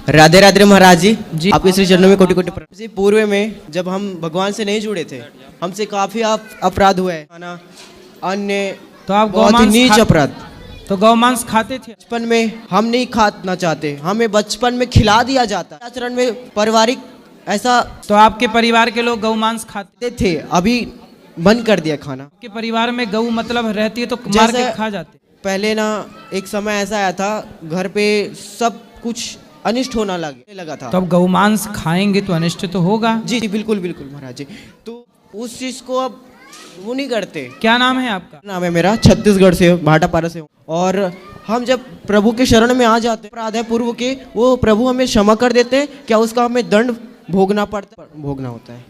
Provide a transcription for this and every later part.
राधे राधे महाराज जी आपके श्री चरणों में कोटि कोटि प्रणाम जी। पूर्व में जब हम भगवान से नहीं जुड़े थे, हमसे काफी अपराध हुआ है ना, अन्य तो आप बहुत ही नीच अपराध। तो गौमांस खाते थे? बचपन में हम नहीं खाना चाहते, हमें बचपन में खिला दिया जाता है। आचरण में पारिवारिक ऐसा। तो आपके परिवार के लोग गौमांस खाते थे, अभी बंद कर दिया खाना। आपके परिवार में गौ मतलब रहती है तो मार के खा जाते? पहले ना एक समय ऐसा आया था, घर पे सब कुछ अनिष्ट होना लगा था। तो अब गौमांस खाएंगे तो अनिष्ट तो होगा। जी जी बिल्कुल बिल्कुल महाराज जी। तो उस चीज को अब वो नहीं करते। क्या नाम है आपका? नाम है मेरा, छत्तीसगढ़ से, भाटापारा से हूँ। और हम जब प्रभु के शरण में आ जाते, अपराध है पूर्व के, वो प्रभु हमें क्षमा कर देते हैं क्या? उसका हमें दंड भोगना होता है।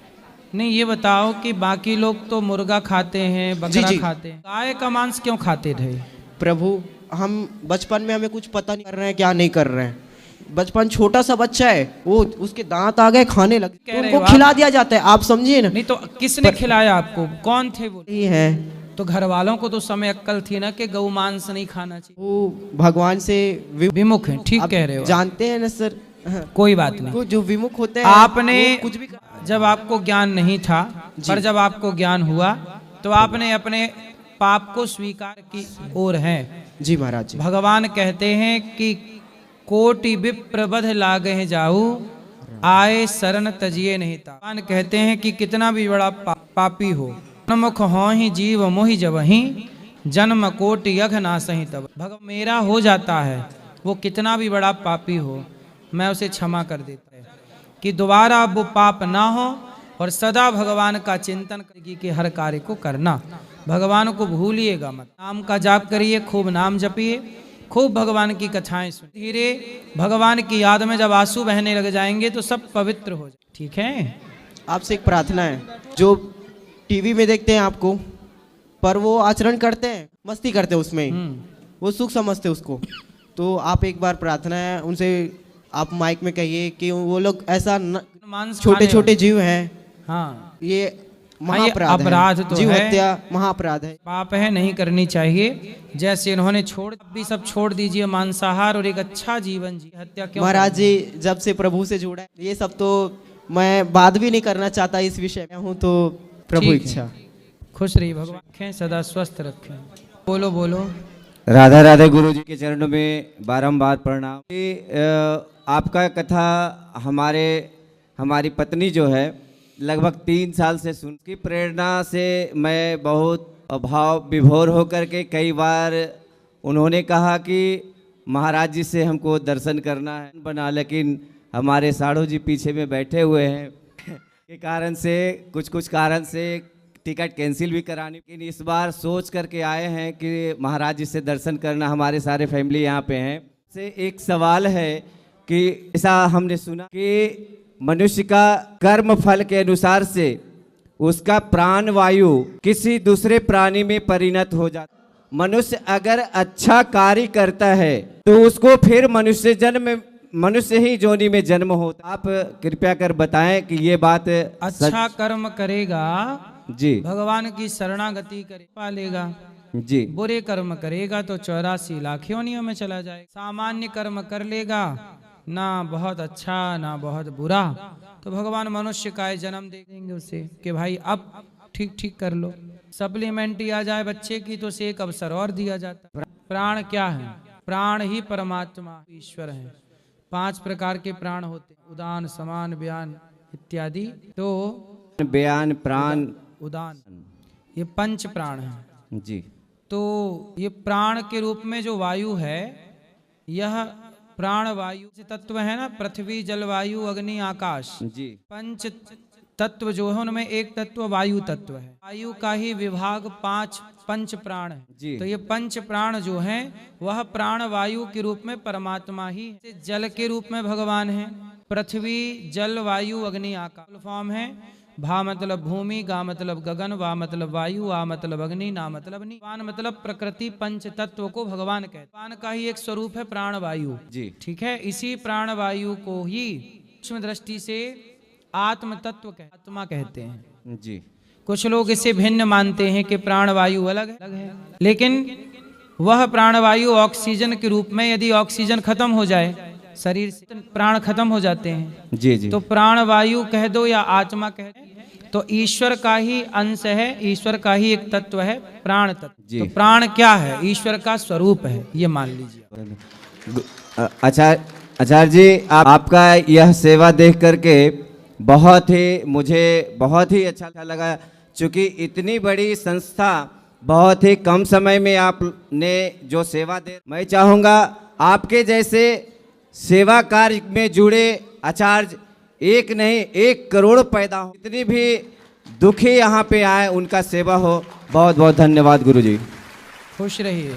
नहीं, ये बताओ कि बाकी लोग तो मुर्गा खाते हैं, बकरा खाते हैं, गाय का मांस क्यों खाते थे? प्रभु, हम बचपन में हमें कुछ पता नहीं कर रहे हैं, क्या नहीं कर रहे हैं। बचपन छोटा सा बच्चा है, वो उसके दांत आ गए, खाने लगे, तो उनको खिला दिया जाता है। आप समझिए ना। नहीं तो किसने खिलाया आपको? कौन थे वो? ही है तो घर वालों को तो समय अक्कल थी ना कि गौ मांस नहीं खाना चाहिए। वो भगवान से विमुख है। ठीक कह रहे हो, जानते हैं ना सर। कोई बात नहीं, जो विमुख होते हैं। आपने कुछ भी जब आपको ज्ञान नहीं था, पर जब आपको ज्ञान हुआ तो आपने अपने पाप को स्वीकार की ओर है। जी महाराज जी। भगवान कहते हैं कि कोटि विप्र बध लागे जाऊ, आए शरण तजिए नहीं ता। भगवान कहते हैं कि कितना भी बड़ा पापी हो, मुख हो ही जीव मोहि जबहि, जन्म कोटि यघ ना सही तब। भगवान मेरा हो जाता है, वो कितना भी बड़ा पापी हो, मैं उसे क्षमा कर देता है कि दोबारा वो पाप ना हो। और सदा भगवान का चिंतन करेगी कि हर कार्य को करना, भगवान को भूलिएगा मत। नाम का जाप करिए, खूब नाम जपिए, खूब भगवान की कथाएं सुनिए। धीरे भगवान की याद में जब आंसू बहने लग जाएंगे तो सब पवित्र हो जाए। ठीक है? आपसे एक प्रार्थना है, जो टीवी में देखते हैं आपको, पर वो आचरण करते हैं, मस्ती करते हैं उसमें, वो सुख समझते हैं उसको। तो आप एक बार प्रार्थना है उनसे, आप माइक में कहिए कि वो लोग ऐसा छोटे छोटे जीव हैं। हाँ, ये अपराध तो जीव हत्या महाअपराध है, पाप है, नहीं करनी चाहिए। जैसे इन्होंने छोड़, भी सब छोड़ दीजिए मांसाहार और एक अच्छा जीवन जी। हत्या क्यों? महाराज जी, जब से प्रभु से जुड़ा है, ये सब तो मैं बात भी नहीं करना चाहता इस विषय में हूँ। तो प्रभु इच्छा। खुश रहिए, भगवान रखें, सदा स्वस्थ रखें। बोलो बोलो। राधा राधे। गुरु जी के चरणों में बारंबार प्रणाम। आपका कथा हमारी पत्नी जो है लगभग 3 साल से सुन की प्रेरणा से मैं बहुत भाव विभोर होकर के कई बार उन्होंने कहा कि महाराज जी से हमको दर्शन करना है बना, लेकिन हमारे साढ़ू जी पीछे में बैठे हुए हैं के कारण से कुछ कारण से टिकट कैंसिल भी करानी। लेकिन इस बार सोच करके आए हैं कि महाराज जी से दर्शन करना, हमारे सारे फैमिली यहाँ पे हैं। से एक सवाल है कि ऐसा हमने सुना कि मनुष्य का कर्म फल के अनुसार से उसका प्राण वायु किसी दूसरे प्राणी में परिणत हो जाता। मनुष्य अगर अच्छा कार्य करता है तो उसको फिर मनुष्य ही जोनी में जन्म होता। आप कृपया कर बताएं कि ये बात अच्छा कर्म करेगा जी, भगवान की शरणागति करे पालेगा जी। बुरे कर्म करेगा तो 84 लाख योनियों में चला जाए। सामान्य कर्म कर लेगा, ना बहुत अच्छा ना बहुत बुरा, तो भगवान मनुष्य का जन्म दे देंगे उसे कि भाई अब ठीक कर लो। सप्लीमेंट्री आ जाए बच्चे की तो उसे एक अवसर और दिया जाता। प्राण क्या है? प्राण ही परमात्मा ईश्वर है। 5 प्रकार के प्राण होते, उदान, समान, बयान इत्यादि। तो बयान, प्राण, उदान, ये 5 प्राण हैं जी। तो ये प्राण के रूप में जो वायु है, यह प्राण वायु तत्व है ना, पृथ्वी जल वायु अग्नि आकाश जी। 5 तत्व जो है उनमें एक तत्व वायु तत्व है। वायु का ही विभाग 5 पंच प्राण है जी। तो ये 5 प्राण जो हैं वह प्राण वायु के रूप में परमात्मा ही है। जल के रूप में भगवान है। पृथ्वी जल वायु अग्नि आकाश फॉर्म है। भा मतलब भूमि, गा मतलब गगन, वा मतलब वायु, आ मतलब अग्नि, ना मतलब अग्नि, पान मतलब प्रकृति। 5 तत्व को भगवान कहते हैं। पान का ही एक स्वरूप है प्राण वायु जी। ठीक है, इसी प्राण वायु को ही सूक्ष्म दृष्टि से आत्म तत्व आत्मा कहते हैं जी। कुछ लोग इसे भिन्न मानते हैं कि प्राण वायु अलग है, लेकिन वह प्राण वायु ऑक्सीजन के रूप में, यदि ऑक्सीजन खत्म हो जाए शरीर से प्राण खत्म हो जाते हैं, जी जी तो प्राण वायु कह दो या आत्मा कह दो, तो ईश्वर का ही अंश है, ईश्वर का ही एक तत्व है प्राण तत्व। जी। तो प्राण क्या है? ईश्वर का स्वरूप है, ये मान लीजिए। आचार्य जी, आपका यह सेवा देख करके मुझे बहुत ही अच्छा लगा। चूँकि इतनी बड़ी संस्था बहुत ही कम समय में आपने जो सेवा दे, मैं चाहूँगा आपके जैसे सेवा कार्य में जुड़े आचार्य एक नहीं 1 करोड़ पैदा हो, जितनी भी दुखी यहाँ पे आए उनका सेवा हो। बहुत बहुत धन्यवाद गुरुजी। खुश रहिए।